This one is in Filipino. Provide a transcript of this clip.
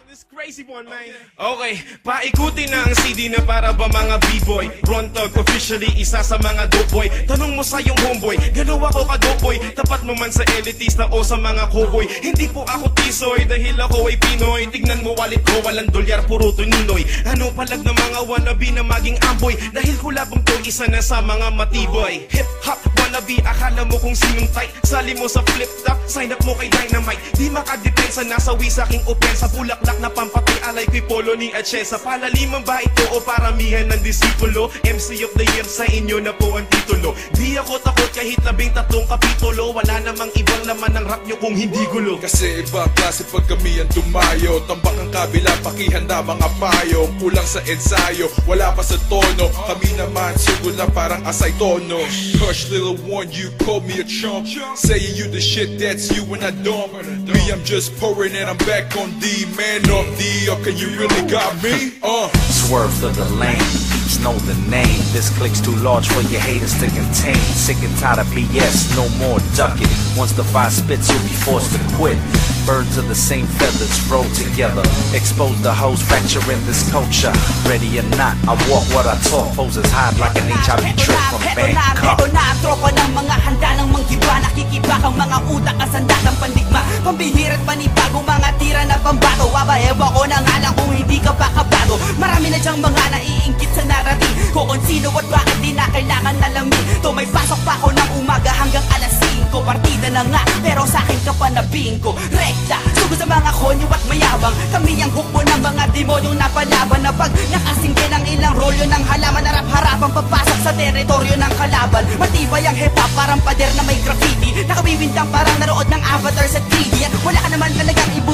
This crazy one, man. Okay, paikutin na ang CD na para ba mga B-boy. Brontog, officially isa sa mga dope-boy. Tanong mo sa iyong homeboy, gano'n ako ka-dope-boy. Tapat mo man sa elitista o sa mga cowboy. Hindi po ako tisoy dahil ako ay Pinoy. Tignan mo wallet ko, walang dolyar, puro tuninoy. Ano palag ng mga wannabe na maging amboy. Dahil kulabong to isa na sa mga matiboy. Hip-hop wannabe, akala mo kung sinong tight. Sali mo sa flip-top, sign up mo kay Dynamite. Di makadepensa, nasawi sa aking opensa. Bulaklak na pampatay, alay ko'y polo ni Achesa. Palaliman ba ito o paramihan ng disipulo? MC of the year sa inyo na po ang titulo. Di ako takot kahit 13 kapitulo. Wala namang ibang laman ng rap nyo kung hindi gulo. Kasi iba klase pag kami ang tumayo. Tambak ang kabila, pakihanda mga payo. Kulang sa ensayo, wala pa sa tono. Kami naman sugod na parang asay tono. Hush little one, you call me a chump. Saying you the shit, that's you and I don't. Me, I'm just pouring and I'm back on D. Man of D, or can you really got me? Swerve through the lane, each know the name. This clique's too large for your haters to contain. Sick and tired of BS, no more ducking. Once the fire spits, you'll be forced to quit. Birds of the same feathers roll together. Expose the hoes, fracturing this culture. Ready or not, I walk what I talk. Poses hide like an HIV trip from Bangkok. Eto na, tropa ng mga handa ng manggiba. Nakikibak ang mga utak, kasandatang pandigma. Pambihira't panibago, mga tira na pambato. Aba-eba ko na nga lang kung hindi ka pa kabago. Marami na dyang mga naiingkit sa narrative. Kung sino at bakit di na kailangan alamin. To may pasok pa ako ng umaga hanggang alas 5. Partida na nga, pero sa'kin ka pa na bingo. Rekta, sugod sa mga konyo at mayabang. Kami ang hukbo ng mga demonyong napalaban. Na pag nakasingke ng ilang rolyo ng halaman, harap-harapang papasok sa teritoryo ng kalaban. Matibay ang hip-hop, parang pader na may graffiti. Nakabibintang parang narood ng Avatar sa 3D. At wala ka naman talagang ibu